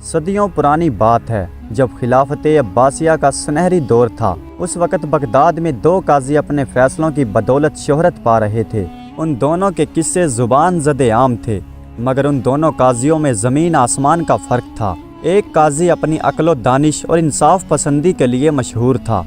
صدیوں پرانی بات ہے، جب خلافت عباسیہ کا سنہری دور تھا۔ اس وقت بغداد میں دو قاضی اپنے فیصلوں کی بدولت شہرت پا رہے تھے۔ ان دونوں کے قصے زبان زد عام تھے، مگر ان دونوں قاضیوں میں زمین آسمان کا فرق تھا۔ ایک قاضی اپنی عقل و دانش اور انصاف پسندی کے لیے مشہور تھا۔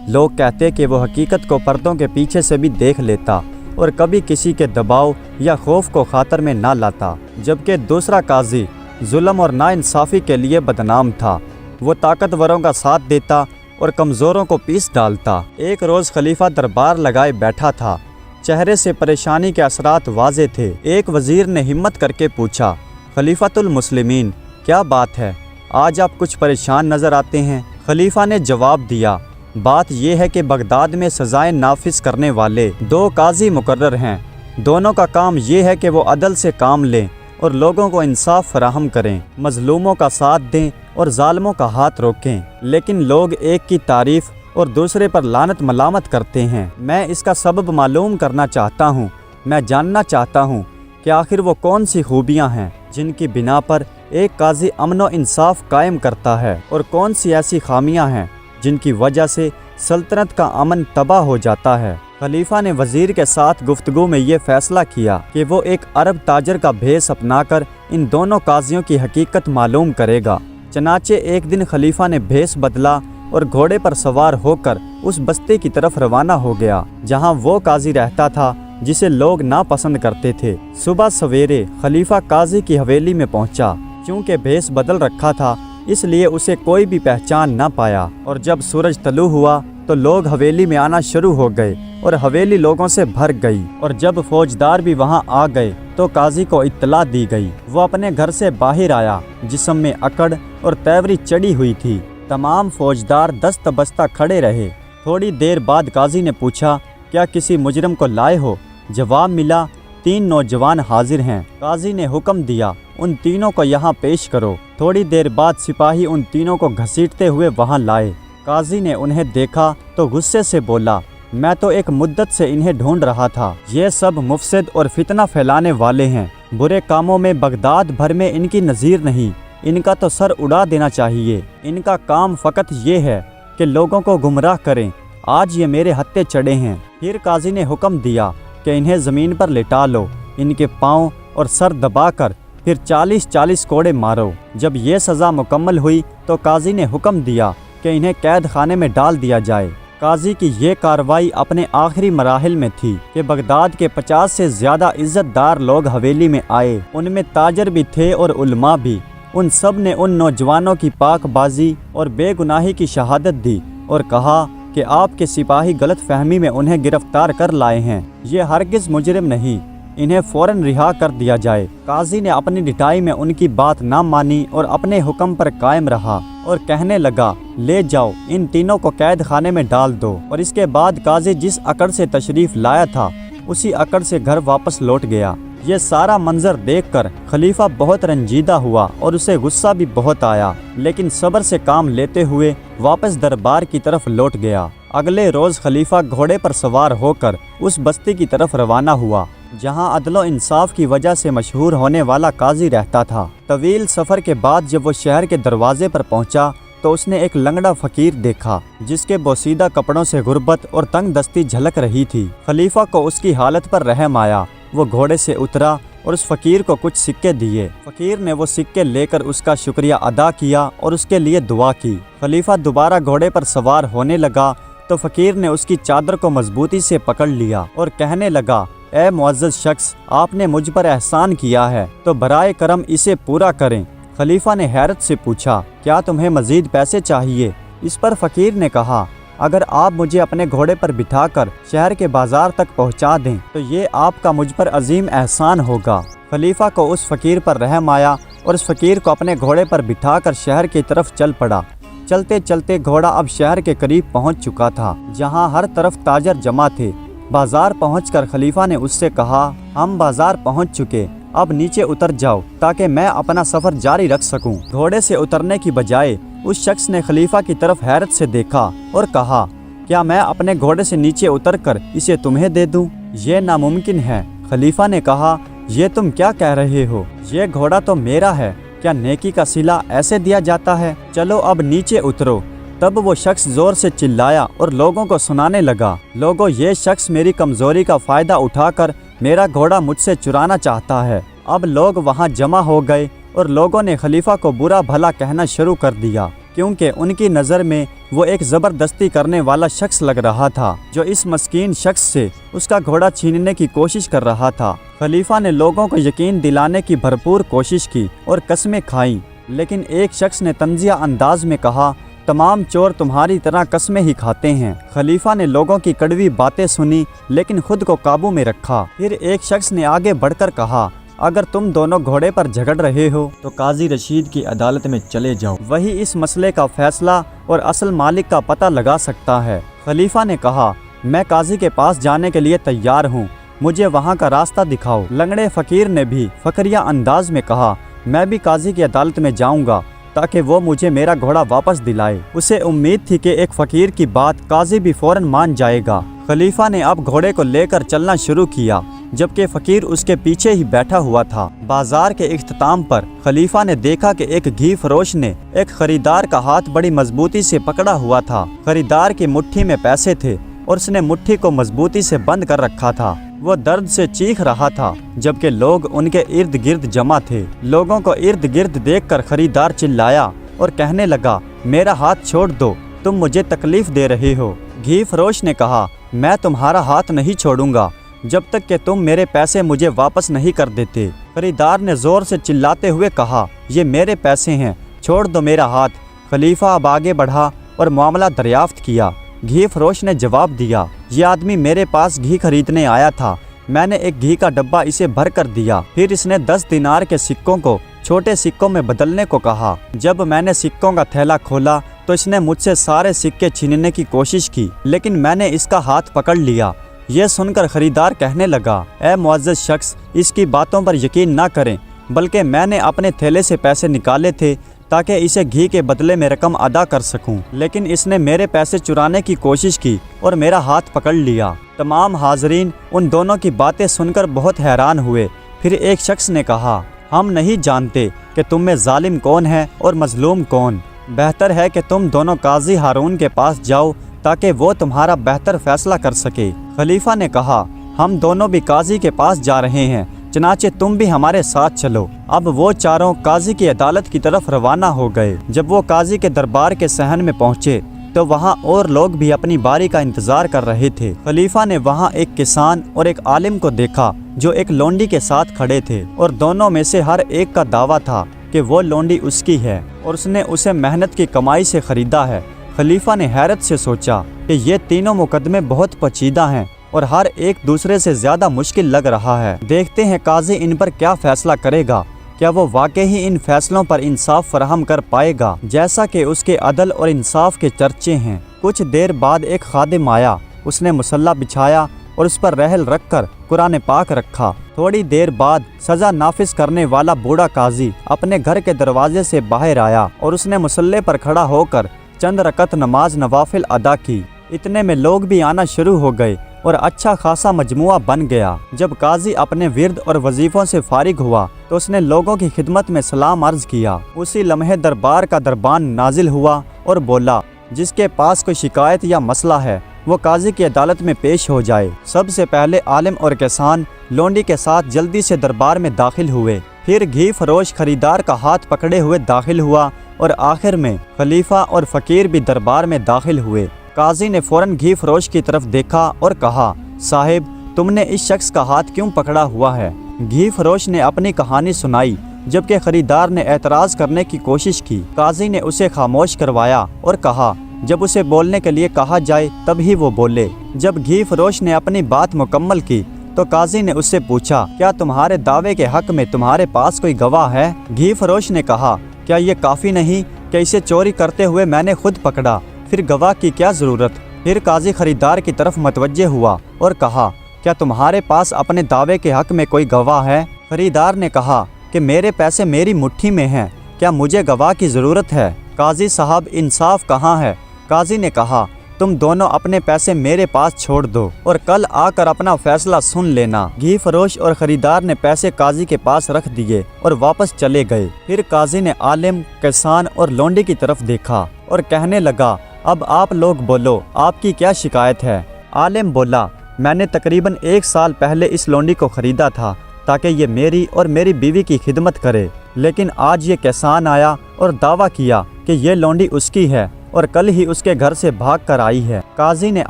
لوگ کہتے کہ وہ حقیقت کو پردوں کے پیچھے سے بھی دیکھ لیتا اور کبھی کسی کے دباؤ یا خوف کو خاطر میں نہ لاتا، جبکہ دوسرا قاضی ظلم اور ناانصافی کے لیے بدنام تھا۔ وہ طاقتوروں کا ساتھ دیتا اور کمزوروں کو پیس ڈالتا۔ ایک روز خلیفہ دربار لگائے بیٹھا تھا، چہرے سے پریشانی کے اثرات واضح تھے۔ ایک وزیر نے ہمت کر کے پوچھا، خلیفۃ المسلمین، کیا بات ہے؟ آج آپ کچھ پریشان نظر آتے ہیں۔ خلیفہ نے جواب دیا، بات یہ ہے کہ بغداد میں سزائیں نافذ کرنے والے دو قاضی مقرر ہیں۔ دونوں کا کام یہ ہے کہ وہ عدل سے کام لیں اور لوگوں کو انصاف فراہم کریں، مظلوموں کا ساتھ دیں اور ظالموں کا ہاتھ روکیں۔ لیکن لوگ ایک کی تعریف اور دوسرے پر لعنت ملامت کرتے ہیں۔ میں اس کا سبب معلوم کرنا چاہتا ہوں۔ میں جاننا چاہتا ہوں کہ آخر وہ کون سی خوبیاں ہیں جن کی بنا پر ایک قاضی امن و انصاف قائم کرتا ہے، اور کون سی ایسی خامیاں ہیں جن کی وجہ سے سلطنت کا امن تباہ ہو جاتا ہے۔ خلیفہ نے وزیر کے ساتھ گفتگو میں یہ فیصلہ کیا کہ وہ ایک عرب تاجر کا بھیس اپنا کر ان دونوں قاضیوں کی حقیقت معلوم کرے گا۔ چنانچہ ایک دن خلیفہ نے بھیس بدلا اور گھوڑے پر سوار ہو کر اس بستی کی طرف روانہ ہو گیا جہاں وہ قاضی رہتا تھا جسے لوگ ناپسند کرتے تھے۔ صبح سویرے خلیفہ قاضی کی حویلی میں پہنچا۔ چونکہ بھیس بدل رکھا تھا اس لیے اسے کوئی بھی پہچان نہ پایا، اور جب سورج طلوع ہوا تو لوگ حویلی میں آنا شروع ہو گئے اور حویلی لوگوں سے بھر گئی، اور جب فوجدار بھی وہاں آ گئے تو قاضی کو اطلاع دی گئی۔ وہ اپنے گھر سے باہر آیا، جسم میں اکڑ اور تیوری چڑھی ہوئی تھی۔ تمام فوجدار دست بستہ کھڑے رہے۔ تھوڑی دیر بعد قاضی نے پوچھا، کیا کسی مجرم کو لائے ہو؟ جواب ملا، 3 نوجوان حاضر ہیں۔ قاضی نے حکم دیا، ان تینوں کو یہاں پیش کرو۔ تھوڑی دیر بعد سپاہی ان تینوں کو گھسیٹتے ہوئے وہاں لائے۔ قاضی نے انہیں دیکھا تو غصے سے بولا، میں تو ایک مدت سے انہیں ڈھونڈ رہا تھا۔ یہ سب مفسد اور فتنہ پھیلانے والے ہیں۔ برے کاموں میں بغداد بھر میں ان کی نظیر نہیں۔ ان کا تو سر اڑا دینا چاہیے۔ ان کا کام فقط یہ ہے کہ لوگوں کو گمراہ کریں۔ آج یہ میرے ہتھے چڑھے ہیں۔ پھر قاضی نے حکم دیا کہ انہیں زمین پر لٹا لو، ان کے پاؤں اور سر دبا کر پھر 40 کوڑے مارو۔ جب یہ سزا مکمل ہوئی تو قاضی نے حکم دیا کہ انہیں قید خانے میں ڈال دیا جائے۔ قاضی کی یہ کارروائی اپنے آخری مراحل میں تھی کہ بغداد کے 50 سے زیادہ عزت دار لوگ حویلی میں آئے۔ ان میں تاجر بھی تھے اور علماء بھی۔ ان سب نے ان نوجوانوں کی پاک بازی اور بے گناہی کی شہادت دی اور کہا کہ آپ کے سپاہی غلط فہمی میں انہیں گرفتار کر لائے ہیں۔ یہ ہرگز مجرم نہیں، انہیں فوراً رہا کر دیا جائے۔ قاضی نے اپنی ڈٹائی میں ان کی بات نہ مانی اور اپنے حکم پر قائم رہا اور کہنے لگا، لے جاؤ، ان تینوں کو قید خانے میں ڈال دو۔ اور اس کے بعد قاضی جس اکڑ سے تشریف لایا تھا اسی اکڑ سے گھر واپس لوٹ گیا۔ یہ سارا منظر دیکھ کر خلیفہ بہت رنجیدہ ہوا اور اسے غصہ بھی بہت آیا، لیکن صبر سے کام لیتے ہوئے واپس دربار کی طرف لوٹ گیا۔ اگلے روز خلیفہ گھوڑے پر سوار ہو کر اس بستی کی طرف روانہ ہوا جہاں عدل و انصاف کی وجہ سے مشہور ہونے والا قاضی رہتا تھا۔ طویل سفر کے بعد جب وہ شہر کے دروازے پر پہنچا تو اس نے ایک لنگڑا فقیر دیکھا جس کے بوسیدہ کپڑوں سے غربت اور تنگ دستی جھلک رہی تھی۔ خلیفہ کو اس کی حالت پر رحم آیا۔ وہ گھوڑے سے اترا اور اس فقیر کو کچھ سکے دیے۔ فقیر نے وہ سکے لے کر اس کا شکریہ ادا کیا اور اس کے لیے دعا کی۔ خلیفہ دوبارہ گھوڑے پر سوار ہونے لگا تو فقیر نے اس کی چادر کو مضبوطی سے پکڑ لیا اور کہنے لگا، اے معزز شخص، آپ نے مجھ پر احسان کیا ہے تو برائے کرم اسے پورا کریں۔ خلیفہ نے حیرت سے پوچھا، کیا تمہیں مزید پیسے چاہیے؟ اس پر فقیر نے کہا، اگر آپ مجھے اپنے گھوڑے پر بٹھا کر شہر کے بازار تک پہنچا دیں تو یہ آپ کا مجھ پر عظیم احسان ہوگا۔ خلیفہ کو اس فقیر پر رحم آیا اور اس فقیر کو اپنے گھوڑے پر بٹھا کر شہر کی طرف چل پڑا۔ چلتے چلتے گھوڑا اب شہر کے قریب پہنچ چکا تھا جہاں ہر طرف تاجر جمع تھے۔ بازار پہنچ کر خلیفہ نے اس سے کہا، ہم بازار پہنچ چکے، اب نیچے اتر جاؤ تاکہ میں اپنا سفر جاری رکھ سکوں۔ گھوڑے سے اترنے کی بجائے اس شخص نے خلیفہ کی طرف حیرت سے دیکھا اور کہا، کیا میں اپنے گھوڑے سے نیچے اتر کر اسے تمہیں دے دوں؟ یہ ناممکن ہے۔ خلیفہ نے کہا، یہ تم کیا کہہ رہے ہو؟ یہ گھوڑا تو میرا ہے، क्या नेकी का सिला ऐसे दिया जाता है? चलो अब नीचे उतरो। तब वो शख्स जोर से चिल्लाया और लोगों को सुनाने लगा, लोगों, ये शख्स मेरी कमजोरी का फायदा उठाकर मेरा घोड़ा मुझसे चुराना चाहता है। अब लोग वहाँ जमा हो गए और लोगों ने खलीफा को बुरा भला कहना शुरू कर दिया, क्योंकि उनकी नज़र में वो एक ज़बरदस्ती करने वाला शख्स लग रहा था, जो इस मस्कीन शख्स से उसका घोड़ा छीनने की कोशिश कर रहा था। खलीफा ने लोगों को यकीन दिलाने की भरपूर कोशिश की और कस्में खाईं, लेकिन एक शख्स ने तंजिया अंदाज में कहा, तमाम चोर तुम्हारी तरह कस्में ही खाते हैं। खलीफा ने लोगों की कड़वी बातें सुनी, लेकिन खुद को काबू में रखा। फिर एक शख्स ने आगे बढ़कर कहा, अगर तुम दोनों घोड़े पर झगड़ रहे हो तो काजी रशीद की अदालत में चले जाओ, वही इस मसले का फैसला और असल मालिक का पता लगा सकता है। खलीफा ने कहा, मैं काजी के पास जाने के लिए तैयार हूँ, मुझे वहाँ का रास्ता दिखाओ। लंगड़े फकीर ने भी फकरिया अंदाज में कहा, मैं भी काजी की अदालत में जाऊँगा ताकि वो मुझे मेरा घोड़ा वापस दिलाए। उसे उम्मीद थी कि एक फकीर की बात काजी भी फौरन मान जाएगा। खलीफा ने अब घोड़े को लेकर चलना शुरू किया, जबकि फकीर उसके पीछे ही बैठा हुआ था। बाजार के इख्तिताम पर खलीफा ने देखा कि एक घी फरोश ने एक खरीदार का हाथ बड़ी मजबूती से पकड़ा हुआ था। खरीदार की मुट्ठी में पैसे थे और उसने मुट्ठी को मजबूती से बंद कर रखा था। वो दर्द से चीख रहा था, जबकि लोग उनके इर्द गिर्द जमा थे। लोगों को इर्द गिर्द देखकर खरीदार चिल्लाया और कहने लगा, मेरा हाथ छोड़ दो, तुम मुझे तकलीफ दे रहे हो। घी फरोश ने कहा, मैं तुम्हारा हाथ नहीं छोड़ूंगा जब तक कि तुम मेरे पैसे मुझे वापस नहीं कर देते। खरीदार ने जोर से चिल्लाते हुए कहा, ये मेरे पैसे हैं, छोड़ दो मेरा हाथ। खलीफा अब आगे बढ़ा और मामला दरियाफ्त किया। घी फरोश ने जवाब दिया, ये आदमी मेरे पास घी खरीदने आया था, मैंने एक घी का डब्बा इसे भर कर दिया। फिर इसने 10 दिनार के सिक्कों को छोटे सिक्कों में बदलने को कहा। जब मैंने सिक्कों का थैला खोला तो इसने मुझसे सारे सिक्के छीनने की कोशिश की, लेकिन मैंने इसका हाथ पकड़ लिया। ये सुनकर खरीदार कहने लगा, ऐ मुअज़्ज़ज़ शख्स, इसकी बातों पर यकीन न करें, बल्कि मैंने अपने थैले से पैसे निकाले थे ताकि इसे घी के बदले में रकम अदा कर सकूं, लेकिन इसने मेरे पैसे चुराने की कोशिश की और मेरा हाथ पकड़ लिया। तमाम हाजरीन उन दोनों की बातें सुनकर बहुत हैरान हुए। फिर एक शख्स ने कहा, हम नहीं जानते कि तुम में जालिम कौन है और मजलूम कौन। बेहतर है कि तुम दोनों काजी हारून के पास जाओ ताकि वो तुम्हारा बेहतर फैसला कर सके। खलीफा ने कहा, हम दोनों भी काजी के पास जा रहे हैं, चनाचे तुम भी हमारे साथ चलो। अब वो चारों काजी की अदालत की तरफ रवाना हो गए। जब वो काजी के दरबार के सहन में पहुँचे तो वहाँ और लोग भी अपनी बारी का इंतजार कर रहे थे। खलीफा ने वहाँ एक किसान और एक आलिम को देखा जो एक लोंडी के साथ खड़े थे, और दोनों में से हर एक का दावा था कि वो लोंडी उसकी है और उसने उसे मेहनत की कमाई से खरीदा है। खलीफा ने हैरत से सोचा कि ये तीनों मुकदमे बहुत पेचीदा हैं और हर एक दूसरे से ज्यादा मुश्किल लग रहा है। देखते हैं काजी इन पर क्या फैसला करेगा। क्या वो वाकई ही इन फैसलों पर इंसाफ फराहम कर पाएगा जैसा कि उसके अदल और इंसाफ के चर्चे हैं। कुछ देर बाद एक खादिम आया, उसने मुसल्ला बिछाया और उस पर रहल रखकर कुरान पाक रखा। थोड़ी देर बाद सजा नाफिज करने वाला बूढ़ा काजी अपने घर के दरवाजे से बाहर आया और उसने मुसल्ले पर खड़ा होकर चंद रकत नमाज नवाफिल अदा की। इतने में लोग भी आना शुरू हो गए और अच्छा खासा मजमुआ बन गया। जब काजी अपने विर्द और वजीफों से फारिग हुआ तो उसने लोगों की खिदमत में सलाम अर्ज किया। उसी लम्हे दरबार का दरबान नाजिल हुआ और बोला, जिसके पास कोई शिकायत या मसला है वो काजी की अदालत में पेश हो जाए। सबसे पहले आलिम और किसान लोंडी के साथ जल्दी से दरबार में दाखिल हुए। फिर घी फरोश खरीदार का हाथ पकड़े हुए दाखिल हुआ और आखिर में खलीफा और फकीर भी दरबार में दाखिल हुए। काजी ने फौरन घी फरोश की तरफ देखा और कहा, साहिब, तुमने इस शख्स का हाथ क्यों पकड़ा हुआ है? घी फरोश ने अपनी कहानी सुनाई, जबकि खरीदार ने एतराज करने की कोशिश की। काजी ने उसे खामोश करवाया और कहा, जब उसे बोलने के लिए कहा जाए तब ही वो बोले। जब घी फरोश ने अपनी बात मुकम्मल की तो काजी ने उससे पूछा, क्या तुम्हारे दावे के हक में तुम्हारे पास कोई गवाह है? घी फरोश ने कहा, क्या ये काफ़ी नहीं कि इसे चोरी करते हुए मैंने खुद पकड़ा, फिर गवाह की क्या ज़रूरत? फिर काजी खरीदार की तरफ मतवज्जे हुआ और कहा, क्या तुम्हारे पास अपने दावे के हक में कोई गवाह है? खरीदार ने कहा कि मेरे पैसे मेरी मुट्ठी में हैं, क्या मुझे गवाह की ज़रूरत है? काजी साहब, इंसाफ कहाँ है? काजी ने कहा, तुम दोनों अपने पैसे मेरे पास छोड़ दो और कल आकर अपना फैसला सुन लेना। घी फरोश और खरीदार ने पैसे काजी के पास रख दिए और वापस चले गए। फिर काजी ने आलिम, किसान और लोंडी की तरफ देखा और कहने लगा, अब आप लोग बोलो, आपकी क्या शिकायत है? आलिम बोला, मैंने तकरीबन 1 साल पहले इस लोंडी को खरीदा था ताकि ये मेरी और मेरी बीवी की खिदमत करे, लेकिन आज ये किसान आया और दावा किया कि ये लोंडी उसकी है और कल ही उसके घर से भाग कर आई है। काजी ने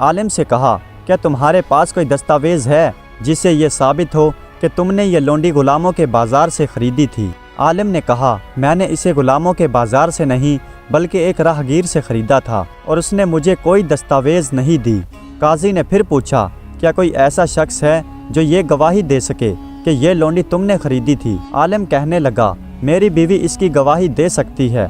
आलिम से कहा, क्या तुम्हारे पास कोई दस्तावेज है जिससे ये साबित हो कि तुमने ये लोंडी गुलामों के बाजार से खरीदी थी? आलिम ने कहा, मैंने इसे गुलामों के बाजार से नहीं बल्कि एक राहगीर से खरीदा था और उसने मुझे कोई दस्तावेज नहीं दी। काजी ने फिर पूछा, क्या कोई ऐसा शख्स है जो ये गवाही दे सके कि ये लोंडी तुमने खरीदी थी? आलिम कहने लगा, मेरी बीवी इसकी गवाही दे सकती है।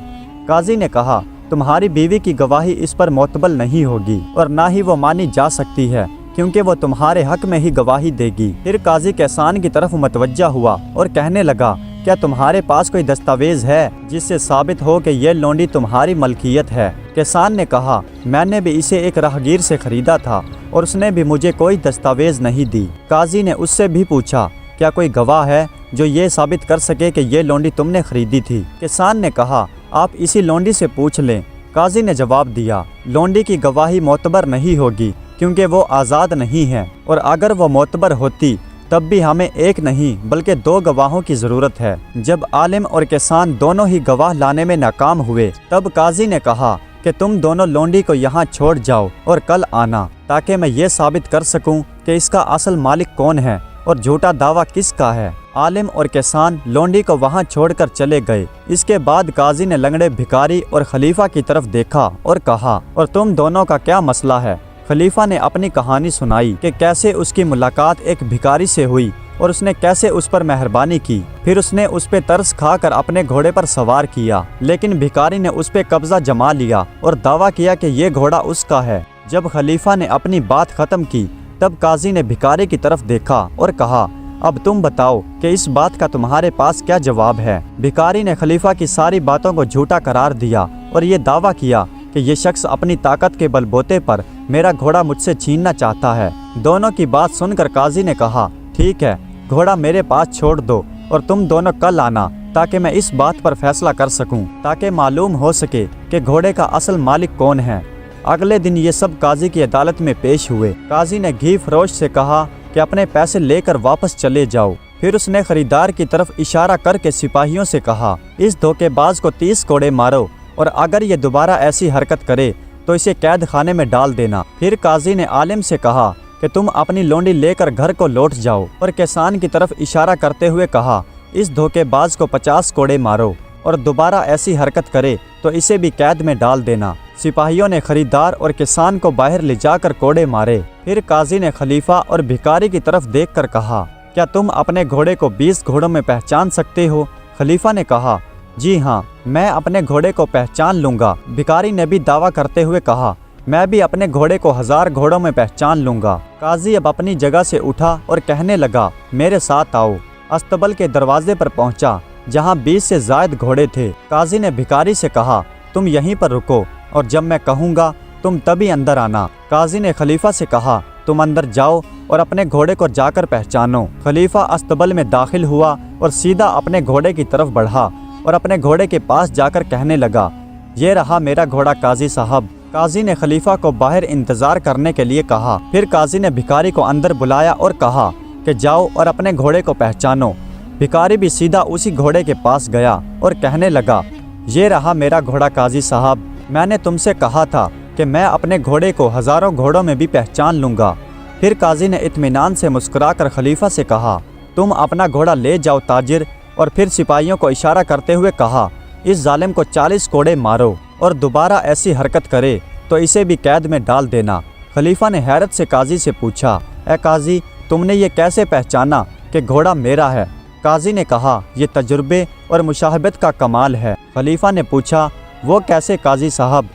काजी ने कहा, तुम्हारी बीवी की गवाही इस पर मोतबल नहीं होगी और ना ही वो मानी जा सकती है, क्योंकि वो तुम्हारे हक में ही गवाही देगी। फिर काजी किसान की तरफ मुतवज्जा हुआ और कहने लगा, क्या तुम्हारे पास कोई दस्तावेज है जिससे साबित हो कि ये लोंडी तुम्हारी मलकियत है? किसान ने कहा, मैंने भी इसे एक राहगीर से खरीदा था और उसने भी मुझे कोई दस्तावेज नहीं दी। काजी ने उससे भी पूछा, क्या कोई गवाह है जो ये साबित कर सके कि ये लोंडी तुमने खरीदी थी? किसान ने कहा, आप इसी लोंडी से पूछ लें। काजी ने जवाब दिया, लोंडी की गवाही मोतबर नहीं होगी क्योंकि वो आज़ाद नहीं है, और अगर वो मोतबर होती तब भी हमें एक नहीं बल्कि 2 गवाहों की ज़रूरत है। जब आलिम और किसान दोनों ही गवाह लाने में नाकाम हुए तब काजी ने कहा कि तुम दोनों लोंडी को यहाँ छोड़ जाओ और कल आना, ताकि मैं ये साबित कर सकूँ कि इसका असल मालिक कौन है और झूठा दावा किसका है। आलिम और किसान लोंडी को वहां छोड़कर चले गए। इसके बाद काजी ने लंगड़े भिखारी और खलीफा की तरफ देखा और कहा, और तुम दोनों का क्या मसला है? खलीफा ने अपनी कहानी सुनाई कि कैसे उसकी मुलाकात एक भिखारी से हुई और उसने कैसे उस पर मेहरबानी की। फिर उसने उस पे तरस खाकर अपने घोड़े पर सवार किया, लेकिन भिखारी ने उस पे कब्जा जमा लिया और दावा किया कि ये घोड़ा उसका है। जब खलीफा ने अपनी बात खत्म की तब काजी ने भिखारी की तरफ देखा और कहा, अब तुम बताओ कि इस बात का तुम्हारे पास क्या जवाब है? भिखारी ने खलीफा की सारी बातों को झूठा करार दिया और ये दावा किया कि ये शख्स अपनी ताकत के बलबूते पर मेरा घोड़ा मुझसे छीनना चाहता है। दोनों की बात सुनकर काजी ने कहा, ठीक है, घोड़ा मेरे पास छोड़ दो और तुम दोनों कल आना ताकि मैं इस बात पर फैसला कर सकूं, ताकि मालूम हो सके कि घोड़े का असल मालिक कौन है। अगले दिन ये सब काजी की अदालत में पेश हुए। काजी ने घी फरोश से कहा कि अपने पैसे लेकर वापस चले जाओ। फिर उसने खरीदार की तरफ इशारा करके सिपाहियों से कहा, इस धोखेबाज को 30 कोड़े मारो और अगर ये दोबारा ऐसी हरकत करे तो इसे कैद खाने में डाल देना। फिर काजी ने आलिम से कहा कि तुम अपनी लोंडी लेकर घर को लौट जाओ, और किसान की तरफ इशारा करते हुए कहा, इस धोखेबाज को 50 कोड़े मारो और दोबारा ऐसी हरकत करे तो इसे भी कैद में डाल देना। सिपाहियों ने खरीदार और किसान को बाहर ले जाकर कोड़े मारे। फिर काजी ने खलीफा और भिखारी की तरफ देखकर कहा, क्या तुम अपने घोड़े को 20 घोड़ों में पहचान सकते हो? खलीफा ने कहा, जी हाँ, मैं अपने घोड़े को पहचान लूँगा। भिखारी ने भी दावा करते हुए कहा, मैं भी अपने घोड़े को 1000 घोड़ों में पहचान लूँगा। काजी अब अपनी जगह से उठा और कहने लगा, मेरे साथ आओ। अस्तबल के दरवाजे पर पहुँचा जहाँ 20 से ज़ायद घोड़े थे। काजी ने भिखारी से कहा, तुम यहीं पर रुको और जब मैं कहूँगा तुम तभी अंदर आना। काजी ने खलीफा से कहा, तुम अंदर जाओ और अपने घोड़े को जाकर पहचानो। खलीफा अस्तबल में दाखिल हुआ और सीधा अपने घोड़े की तरफ बढ़ा और अपने घोड़े के पास जाकर कहने लगा, ये रहा मेरा घोड़ा काजी साहब। काजी ने खलीफा को बाहर इंतज़ार करने के लिए कहा। फिर काजी ने भिखारी को अंदर बुलाया और कहा कि जाओ और अपने घोड़े को पहचानो। भिखारी भी सीधा उसी घोड़े के पास गया और कहने लगा, ये रहा मेरा घोड़ा काजी साहब। मैंने तुमसे कहा था कि मैं अपने घोड़े को 1000 घोड़ों में भी पहचान लूँगा। फिर काजी ने इत्मीनान से मुस्कुराकर खलीफा से कहा, तुम अपना घोड़ा ले जाओ ताजिर। और फिर सिपाहियों को इशारा करते हुए कहा, इस जालिम को 40 कोड़े मारो और दोबारा ऐसी हरकत करे तो इसे भी कैद में डाल देना। खलीफा ने हैरत से काजी से पूछा, ए काजी, तुमने ये कैसे पहचाना कि घोड़ा मेरा है? काजी ने कहा, ये तजुर्बे और मुशाहबत का कमाल है। खलीफा ने पूछा, वो कैसे काजी साहब?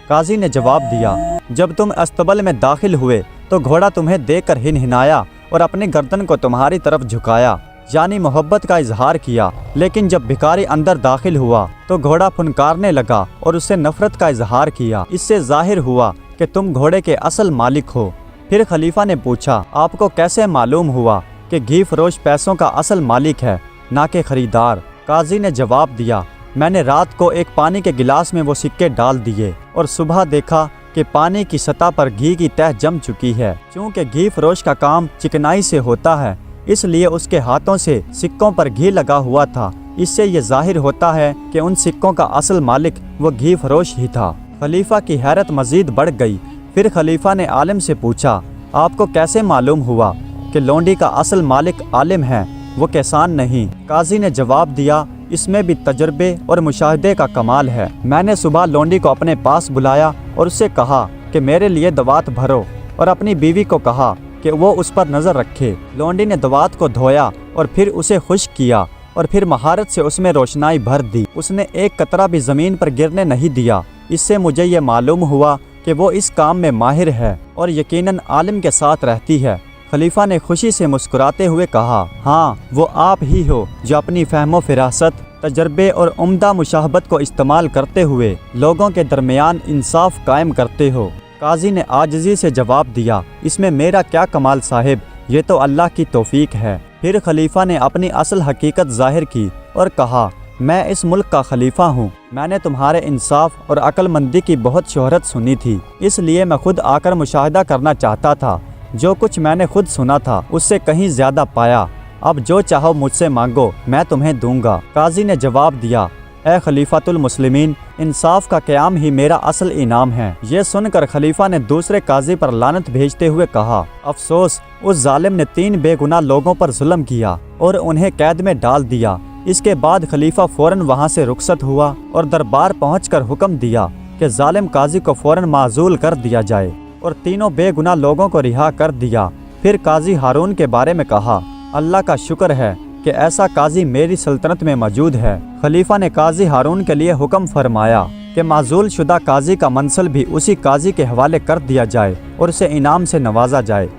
काजी ने जवाब दिया, जब तुम अस्तबल में दाखिल हुए तो घोड़ा तुम्हें देखकर हिनहिनाया और अपनी गर्दन को तुम्हारी तरफ झुकाया, यानी मोहब्बत का इजहार किया। लेकिन जब भिखारी अंदर दाखिल हुआ तो घोड़ा फुनकारने लगा और उससे नफरत का इजहार किया। इससे जाहिर हुआ کہ تم घोड़े के असल मालिक हो। फिर खलीफा ने पूछा, आपको कैसे मालूम हुआ कि घी फरोश पैसों का असल मालिक है, ना कि खरीदार? काजी ने जवाब दिया, मैंने रात को एक पानी के गिलास में वो सिक्के डाल दिए और सुबह देखा कि पानी की सतह पर घी की तह जम चुकी है। चूँकि घी फरोश का काम चिकनाई से होता है, इसलिए उसके हाथों से सिक्कों पर घी लगा हुआ था। इससे ये जाहिर होता है कि उन सिक्कों का असल मालिक वो घी फरोश ही था। खलीफा की हैरत मजीद बढ़ गई। फिर खलीफा ने आलिम से पूछा, आपको कैसे मालूम हुआ कि लौंडी का असल मालिक आलिम है, वो किसान नहीं? काजी ने जवाब दिया, इसमें भी तजर्बे और मुशाहिदे का कमाल है। मैंने सुबह लौंडी को अपने पास बुलाया और उससे कहा कि मेरे लिए दवात भरो, और अपनी बीवी को कहा कि वो उस पर नज़र रखे। लौंडी ने दवात को धोया और फिर उसे खुश्क किया और फिर महारत से उसमें रोशनाई भर दी। उसने एक कतरा भी ज़मीन पर गिरने नहीं दिया। इससे मुझे ये मालूम हुआ कि वो इस काम में माहिर है और यकीनन आलिम के साथ रहती है। खलीफा ने खुशी से मुस्कुराते हुए कहा, हाँ, वो आप ही हो जो अपनी फहमो फिरासत, तजर्बे और उम्दा मुशाहबत को इस्तेमाल करते हुए लोगों के दरमियान इंसाफ कायम करते हो। काजी ने आजिज़ी से जवाब दिया, इसमें मेरा क्या कमाल साहिब, ये तो अल्लाह की तौफीक है। फिर खलीफा ने अपनी असल हकीकत जाहिर की और कहा, मैं इस मुल्क का खलीफा हूँ। मैंने तुम्हारे इंसाफ और अक्लमंदी की बहुत शोहरत सुनी थी, इसलिए मैं खुद आकर मुशाहिदा करना चाहता था। जो कुछ मैंने खुद सुना था उससे कहीं ज़्यादा पाया। अब जो चाहो मुझसे मांगो, मैं तुम्हें दूंगा। काजी ने जवाब दिया, ए खलीफातुल मुस्लिमीन, इंसाफ का क़याम ही मेरा असल इनाम है। ये सुनकर खलीफा ने दूसरे काजी पर लानत भेजते हुए कहा, अफसोस, उस जालिम ने 3 बेगुनाह लोगों पर जुल्म किया और उन्हें कैद में डाल दिया। इसके बाद खलीफा फौरन वहाँ से रुखसत हुआ और दरबार पहुँचकर हुक्म दिया कि जालिम काजी को फौरन माजूल कर दिया जाए और तीनों बेगुनाह लोगों को रिहा कर दिया। फिर काजी हारून के बारे में कहा, अल्लाह का शुक्र है कि ऐसा काजी मेरी सल्तनत में मौजूद है। खलीफा ने काजी हारून के लिए हुक्म फरमाया कि माजूल शुदा काजी का मंसल भी उसी काजी के हवाले कर दिया जाए और उसे इनाम से नवाजा जाए।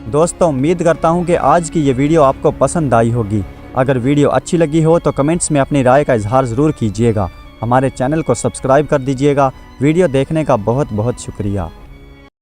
दोस्तों, उम्मीद करता हूँ कि आज की ये वीडियो आपको पसंद आई होगी। अगर वीडियो अच्छी लगी हो तो कमेंट्स में अपनी राय का इजहार ज़रूर कीजिएगा। हमारे चैनल को सब्सक्राइब कर दीजिएगा। वीडियो देखने का बहुत बहुत शुक्रिया।